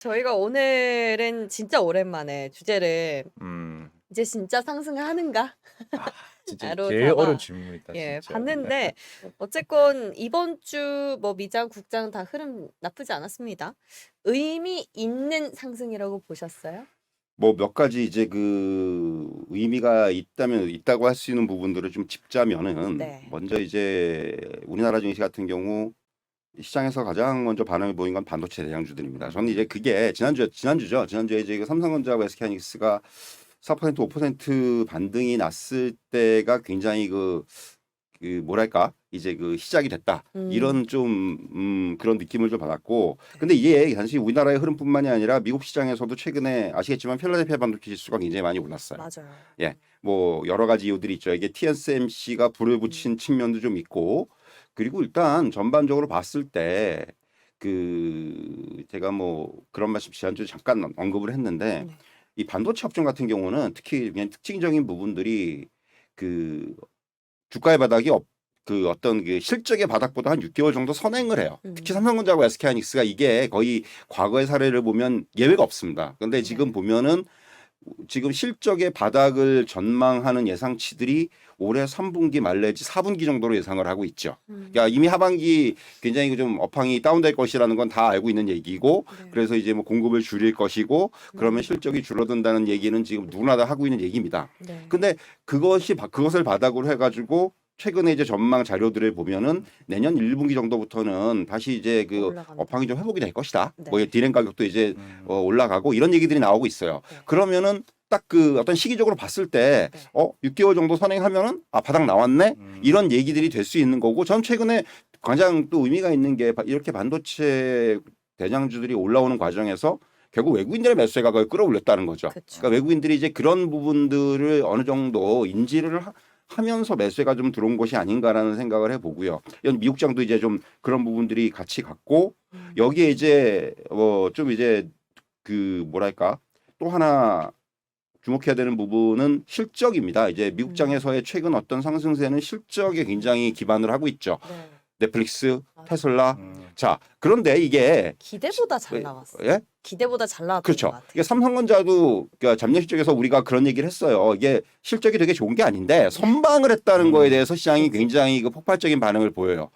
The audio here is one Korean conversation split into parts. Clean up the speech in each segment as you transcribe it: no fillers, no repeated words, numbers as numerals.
저희가 오늘은 진짜 오랜만에 주제를 음. 이제 진짜 상승을 하는가? 아 진짜 로 제일 어려운 잡아 질문이다 예 진짜. 봤는데 어쨌건 이번 주 뭐 미장, 국장 다 흐름 나쁘지 않았습니다. 의미 있는 상승이라고 보셨어요? 뭐 몇 가지 이제 그 의미가 있다면 있다고 할 수 있는 부분들을 좀 짚자면은 네. 먼저 이제 우리나라 증시 같은 경우 시장에서 가장 먼저 반응을 보인 건 반도체 대장주들입니다. 저는 이제 그게 지난주죠. 지난주에 이제 그 삼성전자하고 SK하이닉스가 4% 5% 반등이 났을 때가 굉장히 그 뭐랄까 이제 그 시작이 됐다 이런 좀 그런 느낌을 좀 받았고, 근데 이게 단지 우리나라의 흐름뿐만이 아니라 미국 시장에서도 최근에 아시겠지만 필라델피아 반도체 지수가 굉장히 많이 올랐어요. 맞아요. 예, 뭐 여러 가지 이유들이 있죠. 이게 TSMC가 불을 붙인 측면도 좀 있고, 그리고 일단 전반적으로 봤을 때 그 제가 뭐 그런 말씀 지난주에 잠깐 언급을 했는데, 네. 이 반도체 업종 같은 경우는 특히 그냥 특징적인 부분들이 그 주가의 바닥이 그 어떤 그 실적의 바닥보다 한 6개월 정도 선행을 해요. 특히 삼성전자하고 SK하이닉스가 이게 거의 과거의 사례를 보면 예외가 없습니다. 그런데 지금 네. 보면은 지금 실적의 바닥을 전망하는 예상치들이 올해 3분기 말 내지 4분기 정도로 예상을 하고 있죠. 그러니까 이미 하반기 굉장히 좀 업황이 다운될 것이라는 건 다 알고 있는 얘기고, 네. 그래서 이제 뭐 공급을 줄일 것이고, 그러면 실적이 줄어든다는 얘기는 지금 누구나 다 하고 있는 얘기입니다. 네. 근데 그것을 바닥으로 해가지고 최근에 이제 전망 자료들을 보면은 내년 1분기 정도부터는 다시 이제 그 올라간다. 업황이 좀 회복이 될 것이다. 네. 뭐 디램 가격도 이제 올라가고 이런 얘기들이 나오고 있어요. 네. 그러면은 딱 그 어떤 시기적으로 봤을 때 6개월 정도 선행하면은 아 바닥 나왔네 이런 얘기들이 될 수 있는 거고, 전 최근에 가장 또 의미가 있는 게 이렇게 반도체 대장주들이 올라오는 과정에서 결국 외국인들의 매수세가 그걸 끌어올렸다는 거죠. 그쵸. 그러니까 외국인들이 이제 그런 부분들을 어느 정도 인지를 하면서 매수세가 좀 들어온 것이 아닌가라는 생각을 해보고요. 미국장도 이제 좀 그런 부분들이 같이 갔고, 여기에 이제 좀 이제 그 뭐랄까 또 하나 주목해야 되는 부분은 실적입니다. 이제 미국장에서의 최근 어떤 상승세는 실적에 굉장히 기반을 하고 있죠. 네. 넷플릭스, 맞아요. 테슬라. 자, 그런데 이게 기대보다 잘 나왔어요. 예? 기대보다 잘 나왔던 것 그렇죠. 같아요. 이게 삼성전자도 그러니까 작년 실적에서 우리가 그런 얘기를 했어요. 이게 실적이 되게 좋은 게 아닌데 선방을 했다는 거에 대해서 시장이 그치. 굉장히 그 폭발적인 반응을 보여요.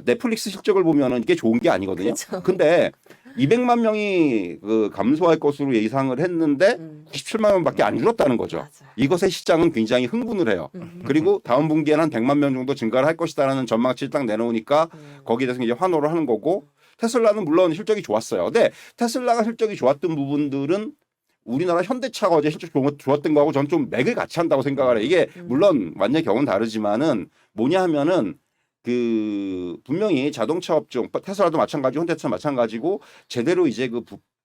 넷플릭스 실적을 보면은 이게 좋은 게 아니거든요. 그쵸. 근데 200만 명이 그 감소할 것으로 예상을 했는데 97만 명밖에 안 줄었다는 거죠. 맞아요. 이것에 시장은 굉장히 흥분을 해요. 그리고 다음 분기에는 한 100만 명 정도 증가를 할 것이다라는 전망치를 딱 내놓으니까 거기에 대해서 이제 환호를 하는 거고, 테슬라는 물론 실적이 좋았어요. 근데 테슬라가 실적이 좋았던 부분들은 우리나라 현대차가 어제 실적 좋았던 거하고 저는 좀 맥을 같이 한다고 생각을 해요. 이게 물론 완전히 경우는 다르지만은 뭐냐 하면은 그 분명히 자동차 업종, 테슬라도 마찬가지고 현대차도 마찬가지고 제대로 이제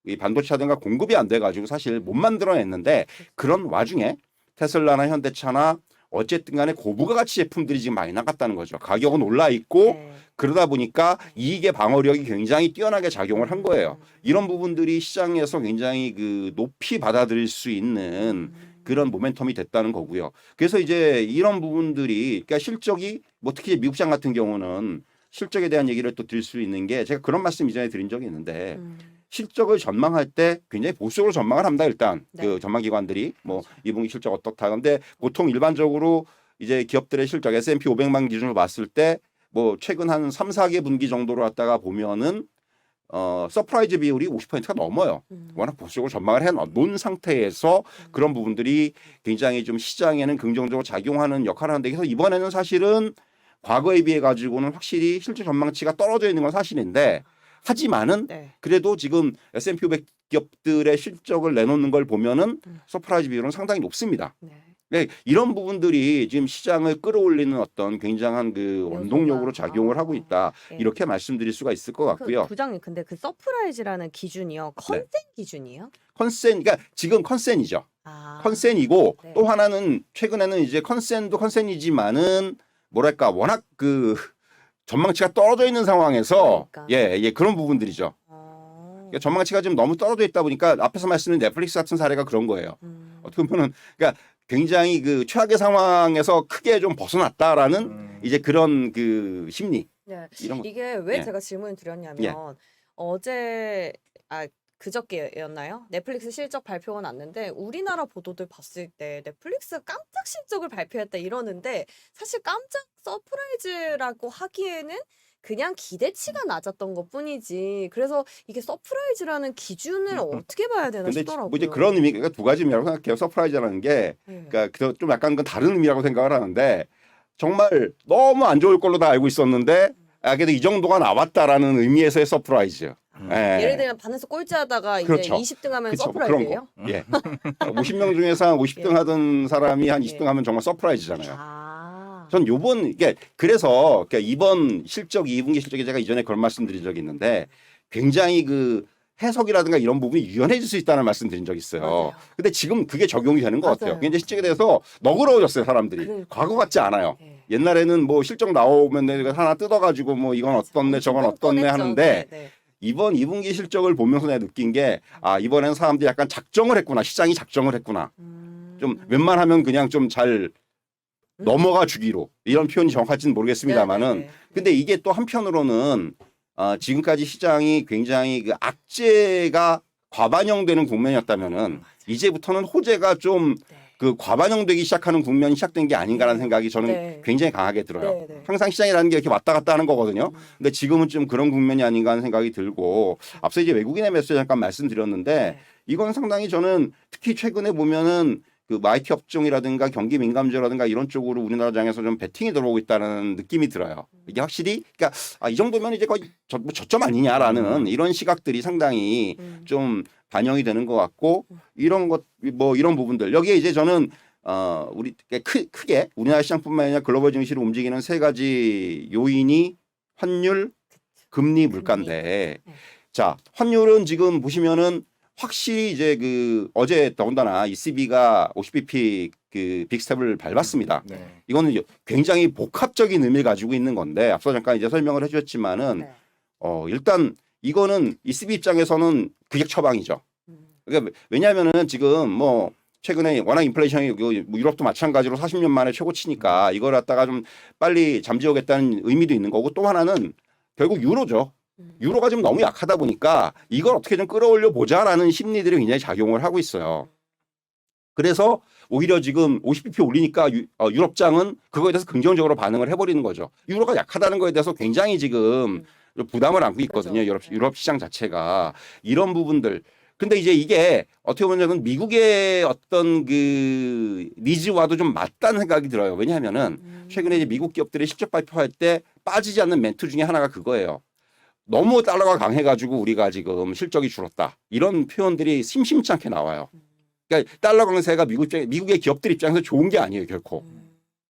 이 반도체라든가 공급이 안 돼가지고 사실 못 만들어냈는데, 그런 와중에 테슬라나 현대차나 어쨌든 간에 고부가 가치 제품들이 지금 많이 나갔다는 거죠. 가격은 올라 있고 네. 그러다 보니까 이익의 방어력이 굉장히 뛰어나게 작용을 한 거예요. 이런 부분들이 시장에서 굉장히 그 높이 받아들일 수 있는 그런 모멘텀이 됐다는 거고요. 그래서 이제 이런 부분들이, 그러니까 실적이 뭐 특히 미국 시장 같은 경우는 실적에 대한 얘기를 또 드릴 수 있는 게, 제가 그런 말씀 이전에 드린 적이 있는데 실적을 전망할 때 굉장히 보수적으로 전망을 합니다. 일단 네. 그 전망기관들이 뭐 2분기 실적 어떻다. 근데 보통 일반적으로 이제 기업들의 실적 S&P 500만 기준으로 봤을 때 뭐 최근 한 3, 4개 분기 정도로 왔다가 보면은 서프라이즈 비율이 50%가 넘어요. 워낙 보수적으로 전망을 해놓은 상태에서 그런 부분들이 굉장히 좀 시장에는 긍정적으로 작용하는 역할을 하는데, 그래서 이번에는 사실은 과거에 비해 가지고는 확실히 실적 전망치가 떨어져 있는 건 사실인데, 하지만은 네. 그래도 지금 S&P 500 기업들의 실적을 내놓는 걸 보면은 서프라이즈 비율은 상당히 높습니다. 네. 네, 이런 부분들이 지금 시장을 끌어올리는 어떤 굉장한 그 원동력으로 작용을 하고 있다. 네. 이렇게 말씀드릴 수가 있을 것 같고요. 부장님 근데 그 서프라이즈라는 기준이요. 컨센 기준이에요? 컨센, 그러니까 지금 컨센이죠. 아. 컨센이고 네. 또 하나는 최근에는 이제 컨센도 컨센이지만은 뭐랄까 워낙 그 전망치가 떨어져 있는 상황에서 그러니까. 예, 그런 부분들이죠. 그러니까 전망치가 좀 너무 떨어져 있다 보니까 앞에서 말씀드린 넷플릭스 같은 사례가 그런 거예요. 어떻게 보면은 그러니까 굉장히 그 최악의 상황에서 크게 좀 벗어났다라는 이제 그런 그 심리. 네. 이런 거. 이게 왜 예. 제가 질문을 드렸냐면 어제 그저께였나요? 넷플릭스 실적 발표가 났는데 우리나라 보도들 봤을 때 넷플릭스 깜짝 실적을 발표했다 이러는데 사실 깜짝 서프라이즈라고 하기에는 그냥 기대치가 낮았던 것뿐이지. 그래서 이게 서프라이즈라는 기준을 어떻게 봐야 되나 근데 싶더라고요. 뭐 이제 그런 의미가 두 가지 의미라고 생각해요. 서프라이즈라는 게 네. 그러니까 좀 약간 그 다른 의미라고 생각을 하는데 정말 너무 안 좋을 걸로 다 알고 있었는데 그래도 이 정도가 나왔다라는 의미에서의 서프라이즈. 예. 예를 들면 반에서 꼴찌하다가 이제 그렇죠. 20등 하면 그쵸, 뭐 그런 서프라이즈예요? 거. 예. 50명 중에서 한 50등 예. 하던 사람이 한 20등 예. 하면 정말 서프라이즈잖아요. 아. 전 요번 이게 그래서 그러니까 이번 실적 2분기 실적에 제가 이전에 그런 말씀드린 적이 있는데 굉장히 그 해석이라든가 이런 부분이 유연해질 수 있다는 말씀드린 적이 있어요. 맞아요. 근데 지금 그게 적용이 되는 것 같아요. 맞아요. 그게 이제 실적에 대해서 너그러워졌어요, 사람들이. 그러니까요. 과거 같지 않아요. 네. 옛날에는 뭐 실적 나오면 내가 하나 뜯어가지고 뭐 이건 어떻네 저건 어떻네 뻔뻔했죠. 하는데 네, 네. 이번 2분기 실적을 보면서 내가 느낀 게 이번에는 사람들이 약간 작정을 했구나. 시장이 작정을 했구나. 좀 웬만하면 그냥 좀 잘 넘어가 주기로 이런 표현이 정확할지는 모르겠습니다만은 네, 네, 네. 근데 이게 또 한편으로는 지금까지 시장이 굉장히 그 악재가 과반영되는 국면이었다면은 이제부터는 호재가 좀 그 과반영되기 시작하는 국면이 시작된 게 아닌가라는 생각이 저는 네. 굉장히 강하게 들어요. 네, 네. 항상 시장이라는 게 이렇게 왔다 갔다 하는 거거든요. 근데 지금은 좀 그런 국면이 아닌가 하는 생각이 들고 앞서 이제 외국인의 매수 잠깐 말씀드렸는데 네. 이건 상당히 저는 특히 최근에 보면은 그 IT 업종이라든가 경기 민감주라든가 이런 쪽으로 우리나라 장에서 좀 베팅이 들어오고 있다는 느낌이 들어요. 이게 확실히 그러니까 이 정도면 이제 거의 뭐 저점 아니냐라는 이런 시각들이 상당히 좀 반영이 되는 것 같고 이런 것 뭐 이런 부분들 여기에 이제 저는 우리 크게 우리나라 시장뿐만 아니라 글로벌 증시를 움직이는 세 가지 요인이 환율, 금리, 물가인데 자 환율은 지금 보시면은 확실히 이제 그 어제 더군다나 ECB가 50bp 그 빅스텝을 밟았습니다. 네. 이거는 굉장히 복합적인 의미를 가지고 있는 건데 앞서 잠깐 이제 설명을 해주셨지만은 네. 일단 이거는 ECB 입장에서는 규격 처방이죠. 그러니까 왜냐하면은 지금 뭐 최근에 워낙 인플레이션이 뭐 유럽도 마찬가지로 40년 만에 최고치니까 이걸 갖다가 좀 빨리 잠재우겠다는 의미도 있는 거고 또 하나는 결국 유로죠. 유로가 지금 너무 약하다 보니까 이걸 어떻게 좀 끌어올려 보자라는 심리들이 굉장히 작용을 하고 있어요. 그래서 오히려 지금 50bp 올리니까 유럽장은 그거에 대해서 긍정적으로 반응을 해버리는 거죠. 유로가 약하다는 거에 대해서 굉장히 지금 부담을 안고 있거든요. 그렇죠. 유럽 시장 자체가 이런 부분들. 근데 이제 이게 어떻게 보면 미국의 어떤 그 니즈와도 좀 맞다는 생각이 들어요. 왜냐하면은 최근에 이제 미국 기업들이 실적 발표할 때 빠지지 않는 멘트 중에 하나가 그거예요. 너무 달러가 강해가지고 우리가 지금 실적이 줄었다. 이런 표현들이 심심치 않게 나와요. 그러니까 달러 강세가 미국의 기업들 입장에서 좋은 게 아니에요, 결코.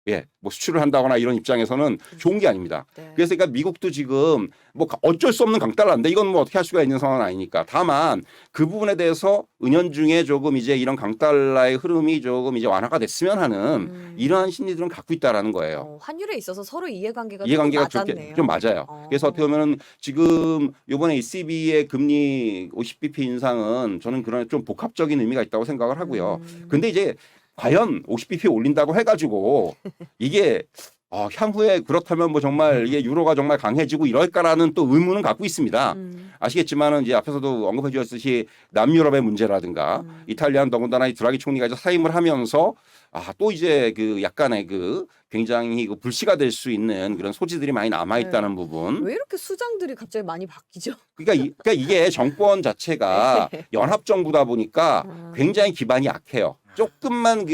예, 뭐 수출을 한다거나 이런 입장에서는 좋은 게 아닙니다. 네. 그래서 그러니까 미국도 지금 뭐 어쩔 수 없는 강달러인데 이건 뭐 어떻게 할 수가 있는 상황은 아니니까. 다만 그 부분에 대해서 은연중에 조금 이제 이런 강달러의 흐름이 조금 이제 완화가 됐으면 하는 이러한 심리들은 갖고 있다라는 거예요. 환율에 있어서 서로 이해관계가 이해관계가 좀 맞았네요. 좀 맞아요. 그래서 어떻게 보면은 지금 이번에 ECB의 금리 50bp 인상은 저는 그런 좀 복합적인 의미가 있다고 생각을 하고요. 근데 이제 과연 50bp 올린다고 해가지고 이게 향후에 그렇다면 뭐 정말 이게 유로가 정말 강해지고 이럴까라는 또 의문은 갖고 있습니다. 아시겠지만은 이제 앞에서도 언급해 주셨듯이 남유럽의 문제라든가 이탈리아는 더군다나 이 드라기 총리가 이제 사임을 하면서 또 이제 그 약간의 그 굉장히 그 불씨가 될 수 있는 그런 소지들이 많이 남아 있다는 부분. 왜 이렇게 수장들이 갑자기 많이 바뀌죠? 그러니까 이게 정권 자체가 연합 정부다 보니까 굉장히 기반이 약해요. 조금만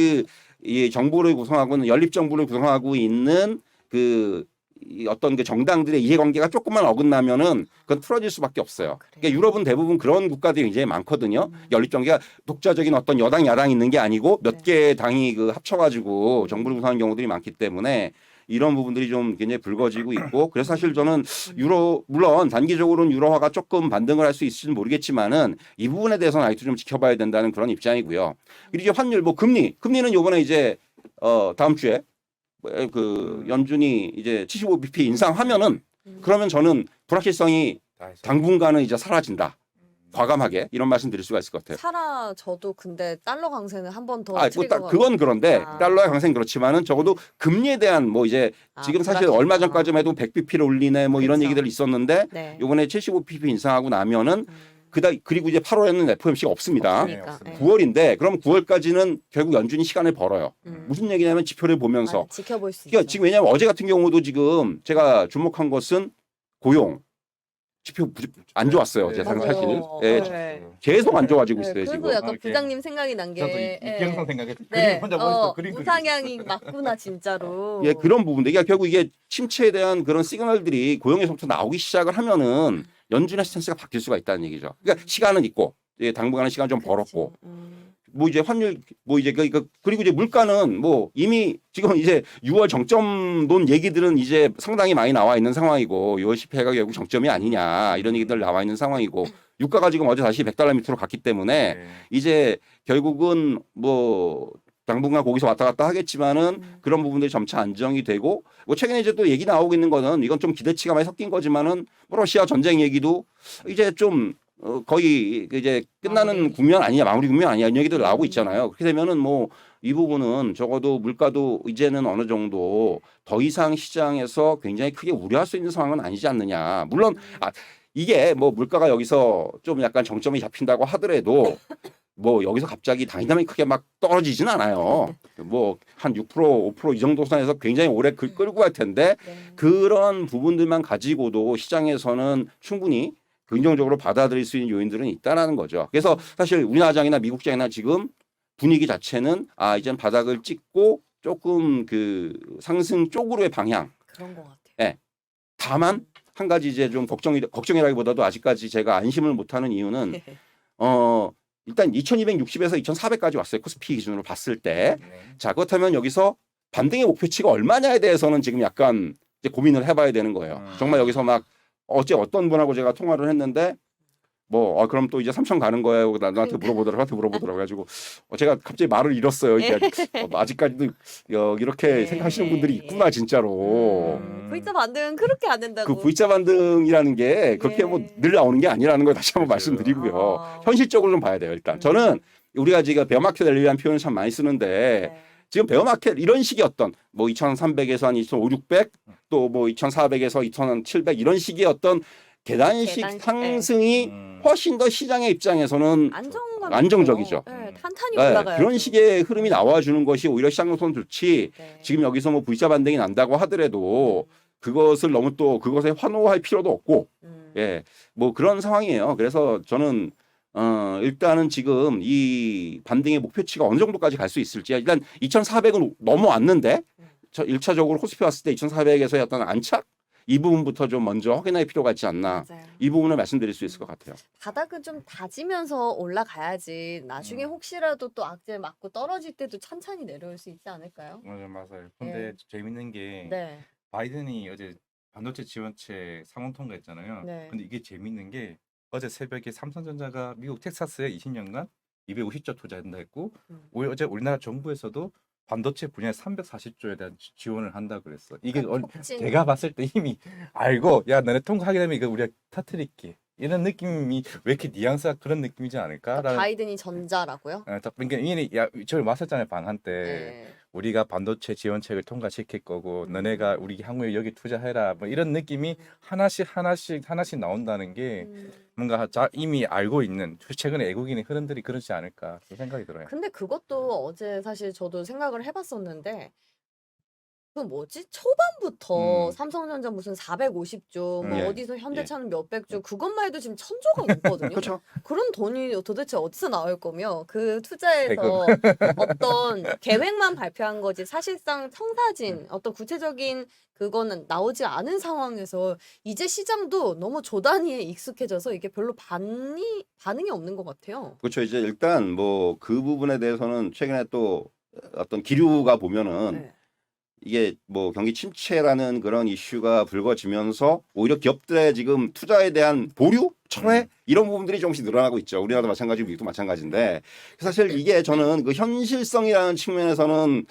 이 정부를 구성하고 있는 연립 정부를 구성하고 있는 이 어떤 그 정당들의 이해관계가 조금만 어긋나면은 그건 틀어질 수밖에 없어요. 그러니까 유럽은 대부분 그런 국가들이 굉장히 많거든요. 연립 정계가 독자적인 어떤 여당 야당이 있는 게 아니고 몇 개 당이 그 합쳐가지고 정부를 구성하는 경우들이 많기 때문에 이런 부분들이 좀 굉장히 불거지고 있고 그래서 사실 저는 물론 단기적으로는 유로화가 조금 반등을 할 수 있을지는 모르겠지만은 이 부분에 대해서는 아직도 좀 지켜봐야 된다는 그런 입장이고요. 그리고 이제 환율 금리는 요번에 이제 다음 주에 그 연준이 이제 75bp 인상하면은 그러면 저는 불확실성이 당분간은 이제 사라진다. 과감하게 이런 말씀 드릴 수가 있을 것 같아요. 사라져도 근데 달러 강세는 한 번 더 그건 그런데 달러의 강세는 그렇지만은 적어도 금리에 대한 뭐 이제 지금 사실 얼마 전까지만 해도 100bp를 올리네 뭐 이런 그쵸. 얘기들 있었는데 네. 이번에 75bp 인상하고 나면은 그리고 이제 8월에는 FOMC가 없습니다. 없으니까. 예. 9월인데 그럼 9월까지는 결국 연준이 시간을 벌어요. 무슨 얘기냐면 지표를 보면서. 지켜볼 수 그러니까 있죠. 지금 왜냐하면 어제 같은 경우도 지금 제가 주목한 것은 고용 지표 안 좋았어요. 어제 맞아요. 사실. 맞아요. 예, 네. 계속 안 좋아지고 네, 있어요 그래서 지금. 약간 이렇게. 부장님 생각이 난 저도 게 이 영상 생각했. 네, 혼자 머릿속 그림 그리고 우상향이 맞구나 진짜로. 예, 그런 부분들. 그러니까 결국 이게 침체에 대한 그런 시그널들이 고용에서부터 나오기 시작을 하면은 연준의 스탠스가 바뀔 수가 있다는 얘기죠. 그러니까 시간은 있고 예, 당분간은 시간 좀 벌었고 뭐 이제 환율 뭐 이제 그리고 이제 물가는 뭐 이미 지금 이제 6월 정점론 얘기들은 이제 상당히 많이 나와 있는 상황이고 6월 CPI가 결국 정점이 아니냐 이런 얘기들 나와 있는 상황이고 유가가 지금 어제 다시 100달러 밑으로 갔기 때문에 네. 이제 결국은 뭐 당분간 거기서 왔다 갔다 하겠지만은 그런 부분들이 점차 안정이 되고 뭐 최근에 이제 또 얘기 나오고 있는 거는 이건 좀 기대치가 많이 섞인 거지만은 뭐 러시아 전쟁 얘기도 이제 좀 거의 이제 끝나는 마무리. 국면 아니냐 마무리 국면 아니냐 이런 얘기들 나오고 있잖아요. 그렇게 되면은 뭐 이 부분은 적어도 물가도 이제는 어느 정도 더 이상 시장에서 굉장히 크게 우려할 수 있는 상황은 아니지 않느냐. 물론 이게 뭐 물가가 여기서 좀 약간 정점이 잡힌다고 하더라도 뭐 여기서 갑자기 다이나믹 크게 막 떨어지진 않아요. 뭐 한 6% 5% 이 정도 선에서 굉장히 오래 끌고 갈 텐데 네. 그런 부분들만 가지고도 시장에서는 충분히 긍정적으로 받아들일 수 있는 요인들은 있다라는 거죠. 그래서 사실 우리나라 장이나 미국 장이나 지금 분위기 자체는 이제는 바닥을 찍고 조금 그 상승 쪽으로의 방향. 그런 것 같아요. 예. 다만 한 가지 이제 좀 걱정이라기보다도 아직까지 제가 안심을 못하는 이유는 일단 2260에서 2400까지 왔어요. 코스피 기준으로 봤을 때. 네. 자, 그렇다면 여기서 반등의 목표치가 얼마냐에 대해서는 지금 약간 이제 고민을 해봐야 되는 거예요. 정말 여기서 막 어떤 분하고 제가 통화를 했는데 뭐 그럼 또 이제 3천 가는 거예요. 나한테 물어보더라고 가지고 제가 갑자기 말을 잃었어요. 이게 아직까지도 이렇게 생각하시는 분들이 있구나 진짜로. V자 반등 그렇게 안 된다고. 그 V자 반등이라는 게 그렇게 예. 뭐 늘 나오는 게 아니라는 걸 다시 한번 맞아요. 말씀드리고요. 현실적으로 좀 봐야 돼요. 일단 저는 우리가 지금 베어마켓 랠리라는 표현을 참 많이 쓰는데 네. 지금 베어마켓 이런 식의 어떤 뭐 2,300에서 한 2,500, 600 또 뭐 2,400에서 2,700 이런 식의 어떤 계단식 상승이 훨씬 더 시장의 입장에서는 안정적이죠. 탄탄히 네, 올라가요. 그런 식의 흐름이 나와주는 것이 오히려 시장 노선 좋지. 네. 지금 여기서 뭐 V자 반등이 난다고 하더라도 그것을 너무 또 그것에 환호할 필요도 없고, 예, 뭐 그런 상황이에요. 그래서 저는 일단은 지금 이 반등의 목표치가 어느 정도까지 갈 수 있을지 일단 2,400은 넘어왔는데 저 1차적으로 코스피 왔을 때 2,400에서의 어떤 안착 이 부분부터 좀 먼저 확인할 필요가 있지 않나. 맞아요. 이 부분을 말씀드릴 수 있을 것 같아요. 바닥은 좀 다지면서 올라가야지 나중에 혹시라도 또 악재 맞고 떨어질 때도 찬찬히 내려올 수 있지 않을까요? 맞아요. 근데 재밌는 게 네. 바이든이 어제 반도체 지원책 상원 통과했잖아요. 네. 근데 이게 재밌는 게 어제 새벽에 삼성전자가 미국 텍사스에 20년간 250조 투자한다 했고 어제 우리나라 정부에서도 반도체 분야에 340조에 대한 지원을 한다 그랬어. 이게 제가 봤을 때 이미 알고 야 너네 통과하게 되면 이거 우리가 터뜨릴게. 이런 느낌이 왜 이렇게 뉘앙스가 그런 느낌이지 않을까라는. 바이든이 전자라고요? 그러니까 이미 저를 맞섰잖아요 반한 때. 네. 우리가 반도체 지원책을 통과시킬 거고 너네가 우리 향후에 여기 투자해라 뭐 이런 느낌이 하나씩 나온다는 게 뭔가 이미 알고 있는 최근에 외국인의 흐름들이 그렇지 않을까 그런 생각이 들어요. 근데 그것도 어제 사실 저도 생각을 해봤었는데 그 뭐지? 초반부터 삼성전자 무슨 450조, 뭐 예. 어디서 현대차는 몇백 조, 그것만 해도 지금 1,000조가 넘거든요. 그렇죠. 그런 돈이 도대체 어디서 나올 거며 그 투자에서 어떤 계획만 발표한 거지 사실상 청사진 어떤 구체적인 그거는 나오지 않은 상황에서 이제 시장도 너무 조단위에 익숙해져서 이게 별로 반응이 없는 것 같아요. 그렇죠. 이제 일단 뭐 그 부분에 대해서는 최근에 또 어떤 기류가 보면은 네. 이게 뭐 경기 침체라는 그런 이슈가 불거지면서 오히려 기업들의 지금 투자에 대한 보류, 철회 이런 부분들이 조금씩 늘어나고 있죠. 우리나라도 마찬가지고 미국도 마찬가지인데 사실 이게 저는 그 현실성이라는 측면에서는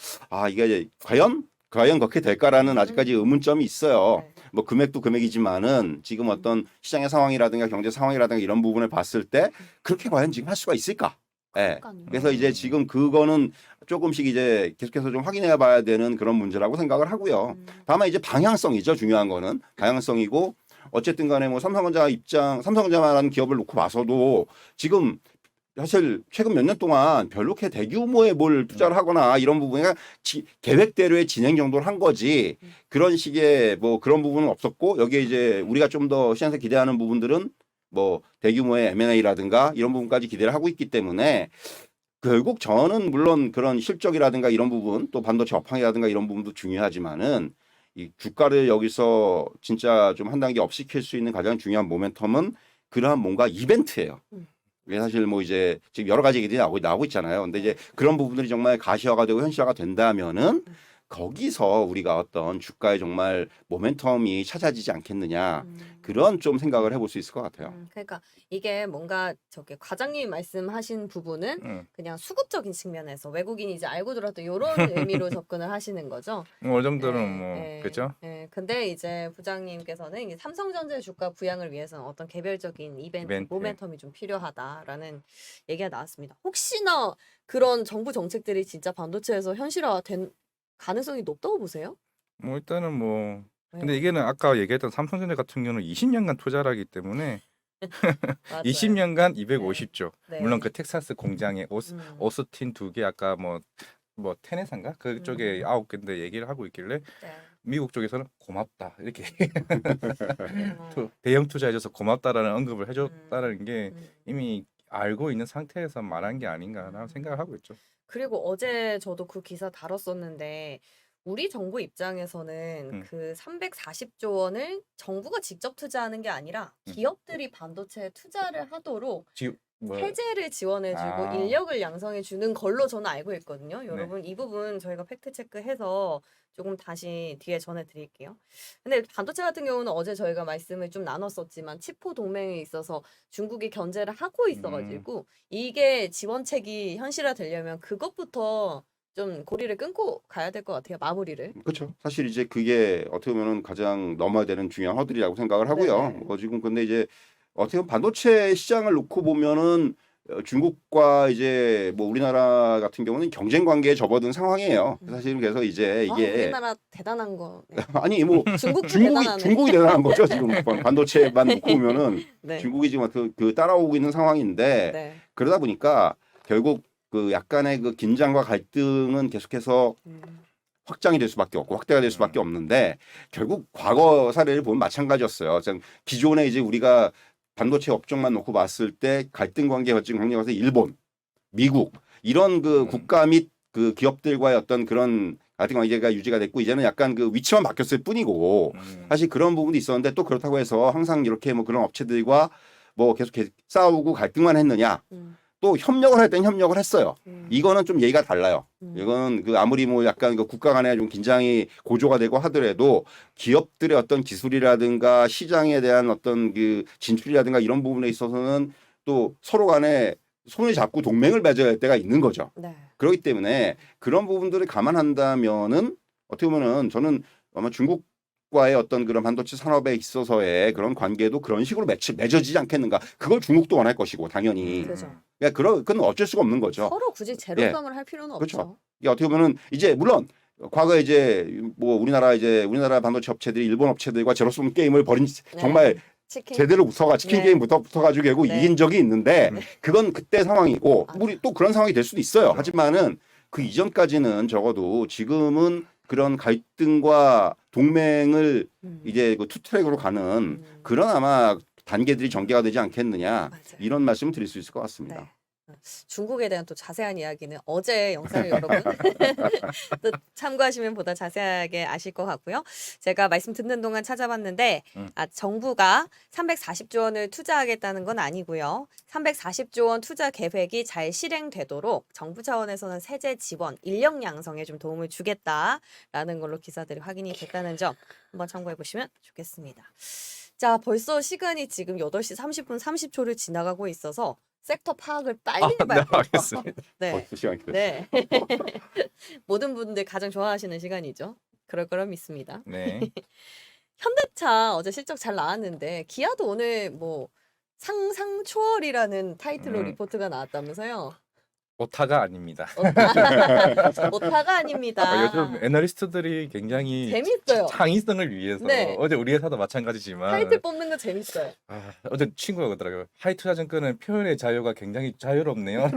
이게 과연 그렇게 될까라는 아직까지 의문점이 있어요. 네. 뭐 금액도 금액이지만은 지금 어떤 시장의 상황이라든가 경제 상황이라든가 이런 부분을 봤을 때 그렇게 과연 지금 할 수가 있을까? 예. 그러니까요. 그래서 이제 지금 그거는 조금씩 이제 계속해서 좀 확인해 봐야 되는 그런 문제라고 생각을 하고요. 다만 이제 방향성이죠. 중요한 거는 방향성이고 어쨌든 간에 뭐 삼성전자라는 기업을 놓고 봐서도 지금 사실 최근 몇 년 동안 별로 이렇게 대규모의 뭘 투자를 하거나 이런 부분이 계획대로의 진행 정도를 한 거지 그런 식의 뭐 그런 부분은 없었고 여기에 이제 우리가 좀 더 시장에서 기대하는 부분들은 뭐 대규모의 M&A라든가 이런 부분까지 기대를 하고 있기 때문에 결국 저는 물론 그런 실적이라든가 이런 부분 또 반도체 업황이라든가 이런 부분도 중요하지만은 이 주가를 여기서 진짜 좀 한 단계 업시킬 수 있는 가장 중요한 모멘텀은 그러한 뭔가 이벤트예요. 이게 사실 뭐 이제 지금 여러 가지 얘기들이 나오고 있잖아요. 근데 이제 그런 부분들이 정말 가시화가 되고 현실화가 된다면은 거기서 우리가 어떤 주가에 정말 모멘텀이 찾아지지 않겠느냐 그런 좀 생각을 해볼 수 있을 것 같아요. 그러니까 이게 뭔가 저기 과장님이 말씀하신 부분은 그냥 수급적인 측면에서 외국인이 이제 알고 들었던 이런 의미로 접근을 하시는 거죠. 어느 정도는 예, 뭐 예, 그죠? 예. 근데 이제 부장님께서는 이게 삼성전자의 주가 부양을 위해서는 어떤 개별적인 이벤트, 모멘텀이 좀 필요하다라는 얘기가 나왔습니다. 혹시나 그런 정부 정책들이 진짜 반도체에서 현실화된 가능성이 높다고 보세요? 뭐 일단은 뭐 근데 네. 이게는 아까 얘기했던 삼성전자 같은 경우는 20년간 투자를 하기 때문에 맞아요. 20년간 250조. 네. 물론 그 텍사스 공장에 음. 오스틴 2개 아까 뭐 테네사인가 그쪽에 9개인데 얘기를 하고 있길래 네. 미국 쪽에서는 고맙다 이렇게 음. 대형 투자해줘서 고맙다라는 언급을 해줬다는 게 음. 이미 알고 있는 상태에서 말한 게 아닌가라는 생각을 하고 있죠. 그리고 어제 저도 그 기사 다뤘었는데 우리 정부 입장에서는 그 340조 원을 정부가 직접 투자하는 게 아니라 기업들이 반도체에 투자를 하도록 세제를 지원해주고 인력을 양성해주는 걸로 저는 알고 있거든요. 여러분 이 부분 저희가 팩트 체크해서 조금 다시 뒤에 전해드릴게요. 근데 반도체 같은 경우는 어제 저희가 말씀을 좀 나눴었지만 치포 동맹에 있어서 중국이 견제를 하고 있어가지고 이게 지원책이 현실화되려면 그것부터 좀 고리를 끊고 가야 될 것 같아요. 마무리를. 그렇죠. 사실 이제 그게 어떻게 보면 가장 넘어야 되는 중요한 허들이라고 생각을 하고요. 네네. 지금 근데 이제 어떻게 보면 반도체 시장을 놓고 보면은 중국과 이제 뭐 우리나라 같은 경우는 경쟁 관계에 접어든 상황이에요. 사실은 그래서 이제 이게 우리나라 대단한 거. 네. 아니 뭐 중국도 대단하네. 중국이 대단한 거죠. 지금 반도체만 놓고 보면은 네. 중국이 지금 그 따라오고 있는 상황인데 네. 그러다 보니까 결국 그 약간의 그 긴장과 갈등은 계속해서 확장이 될 수밖에 없고 확대가 될 수밖에 없는데 결국 과거 사례를 보면 마찬가지였어요. 기존에 이제 우리가 반도체 업종만 놓고 봤을 때 갈등 관계 결정 강력해서 일본, 미국 이런 그 국가 및 그 기업들과의 어떤 그런 갈등 관계가 유지가 됐고 이제는 약간 그 위치만 바뀌었을 뿐이고 사실 그런 부분도 있었는데 또 그렇다고 해서 항상 이렇게 뭐 그런 업체들과 뭐 계속 싸우고 갈등만 했느냐? 또 협력을 할 땐 협력을 했어요. 이거는 좀 얘기가 달라요. 이거는 그 아무리 뭐 약간 그 국가 간에 좀 긴장이 고조가 되고 하더라도 기업들의 어떤 기술이라든가 시장에 대한 어떤 그 진출이라든가 이런 부분에 있어서는 또 서로 간에 손을 잡고 동맹을 맺어야 할 때가 있는 거죠. 네. 그렇기 때문에 그런 부분들을 감안한다면은 어떻게 보면은 저는 아마 중국과의 어떤 그런 반도체 산업에 있어서의 그런 관계도 그런 식으로 맺어지지 않겠는가. 그걸 중국도 원할 것이고 당연히. 그죠. 그러니까 그건 어쩔 수가 없는 거죠. 서로 굳이 제로섬을 할 필요는 그렇죠. 없죠. 이게 어떻게 보면은 이제 물론 과거에 이제 뭐 우리나라 반도체 업체들이 일본 업체들과 제로섬 게임을 벌인 정말 치킨. 제대로 치킨 게임부터 붙어가지고 결국 이긴 적이 있는데 그건 그때 상황이고 우리 또 그런 상황이 될 수도 있어요. 하지만은 그 이전까지는 적어도 지금은 그런 갈등과 동맹을 이제 그 투트랙으로 가는 그런 아마 단계들이 전개가 되지 않겠느냐 맞아요. 이런 말씀을 드릴 수 있을 것 같습니다. 네. 중국에 대한 또 자세한 이야기는 어제 영상을 여러분 또 참고하시면 보다 자세하게 아실 것 같고요. 제가 말씀 듣는 동안 찾아봤는데 정부가 340조 원을 투자하겠다는 건 아니고요. 340조 원 투자 계획이 잘 실행되도록 정부 차원에서는 세제 지원, 인력 양성에 좀 도움을 주겠다라는 걸로 기사들이 확인이 됐다는 점 한번 참고해 보시면 좋겠습니다. 자, 벌써 시간이 지금 8시 30분 30초를 지나가고 있어서 섹터 파악을 빨리 해봐야 돼요. 알겠습니다. 네. 벌써 시간이 됐어요. 네. 모든 분들 가장 좋아하시는 시간이죠. 그럴 거라 믿습니다. 네. 현대차 어제 실적 잘 나왔는데 기아도 오늘 뭐 상상 초월이라는 타이틀로 리포트가 나왔다면서요. 오타가 아닙니다. 오타가 아닙니다. 요즘 애널리스트들이 굉장히 재밌어요. 창의성을 위해서 네. 어제 우리 회사도 마찬가지지만 타이틀 뽑는 거 재밌어요. 어제 친구가 그러더라고요. 하이투자증권은 표현의 자유가 굉장히 자유롭네요.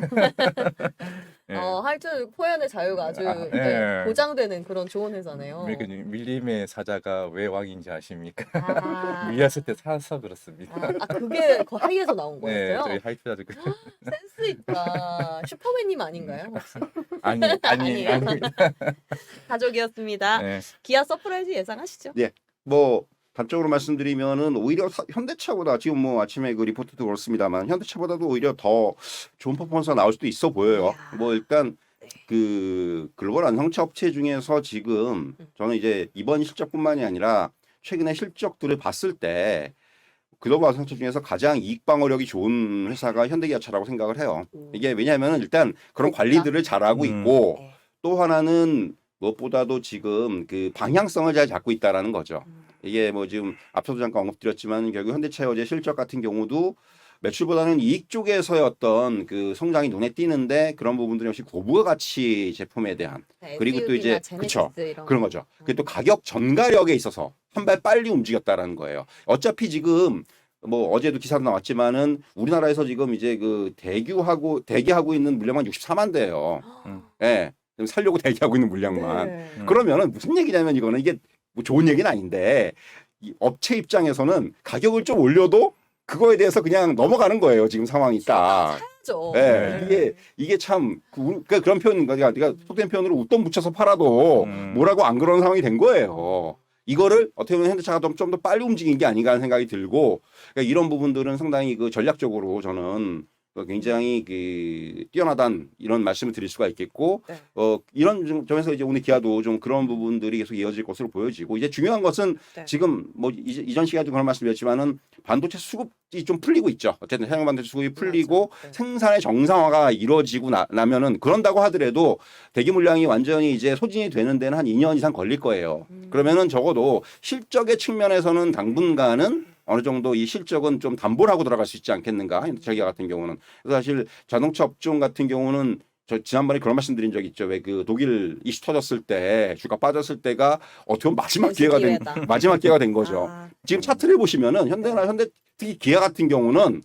예. 하여튼 표현의 자유가 아주 예. 보장되는 그런 좋은 회사네요. 밀림의 사자가 왜 왕인지 아십니까? 아, 밀렸을 때 사서 그렇습니다. 그게 그 하이에서 나온 네, 거였어요? 저희 하이투자증권 센스 있다. 슈퍼맨님 아닌가요 혹시? 아니에요. 아닙니다. 가족이었습니다. 네. 기아 서프라이즈 예상하시죠? 뭐 단적으로 말씀드리면은 오히려 현대차보다 지금 뭐 아침에 그 리포트도 그렇습니다만 현대차보다도 오히려 더 좋은 퍼포먼스가 나올 수도 있어 보여요. 이야. 뭐 일단 네. 그 글로벌 완성차 업체 중에서 지금 저는 이제 이번 실적뿐만이 아니라 최근의 실적들을 봤을 때 글로벌 완성차 중에서 가장 이익 방어력이 좋은 회사가 현대기아차라고 생각을 해요. 이게 왜냐하면 일단 그런 관리들을 잘하고 있고 네. 또 하나는 무엇보다도 지금 그 방향성을 잘 잡고 있다라는 거죠. 이게 뭐 지금 앞서도 잠깐 언급드렸지만 결국 현대차의 어제 실적 같은 경우도 매출보다는 이익 쪽에서의 어떤 그 성장이 눈에 띄는데 그런 부분들이 역시 고부가 가치 제품에 대한 그리고 또 이제 그쵸 그런 거죠. 그리고 또 가격 전가력에 있어서 한 발 빨리 움직였다라는 거예요. 어차피 지금 뭐 어제도 기사도 나왔지만은 우리나라에서 지금 이제 그 대기하고 있는 물량만 64만 대예요. 예. 지금 살려고 대기하고 있는 물량만. 네. 그러면은 무슨 얘기냐면 이거는 이게 뭐 좋은 얘기는 아닌데 이 업체 입장에서는 가격을 좀 올려도 그거에 대해서 그냥 넘어가는 거예요. 지금 상황이 딱. 사야죠. 예, 이게 참 그런 표현, 그러니까 속된 표현으로 웃돈 붙여서 팔아도 뭐라고 안 그러는 상황이 된 거예요. 이거를 어떻게 보면 현대차가 좀 더 빨리 움직인 게 아닌가 하는 생각이 들고 그러니까 이런 부분들은 상당히 그 전략적으로 저는 굉장히 그 뛰어나다는 이런 말씀을 드릴 수가 있겠고 네. 이런 점에서 이제 오늘 기아도 좀 그런 부분들이 계속 이어질 것으로 보여지고 이제 중요한 것은 네. 지금 뭐 이전 시간에도 그런 말씀드렸지만은 반도체 수급이 좀 풀리고 있죠. 어쨌든 해양 반도체 수급이 풀리고 네. 생산의 정상화가 이루어지고 나면은 그런다고 하더라도 대기 물량이 완전히 이제 소진이 되는 데는 한 2년 이상 걸릴 거예요. 그러면은 적어도 실적의 측면에서는 당분간은 어느 정도 이 실적은 좀 담보를 하고 들어갈 수 있지 않겠는가. 현대차 같은 경우는. 그래서 사실 자동차 업종 같은 경우는 저 지난번에 그런 말씀드린 적 있죠. 왜 그 독일 이슈 터졌을 때 주가 빠졌을 때가 어떻게 보면 마지막 기회가 된 거죠. 지금 차트를 보시면은 현대 특히 기아 같은 경우는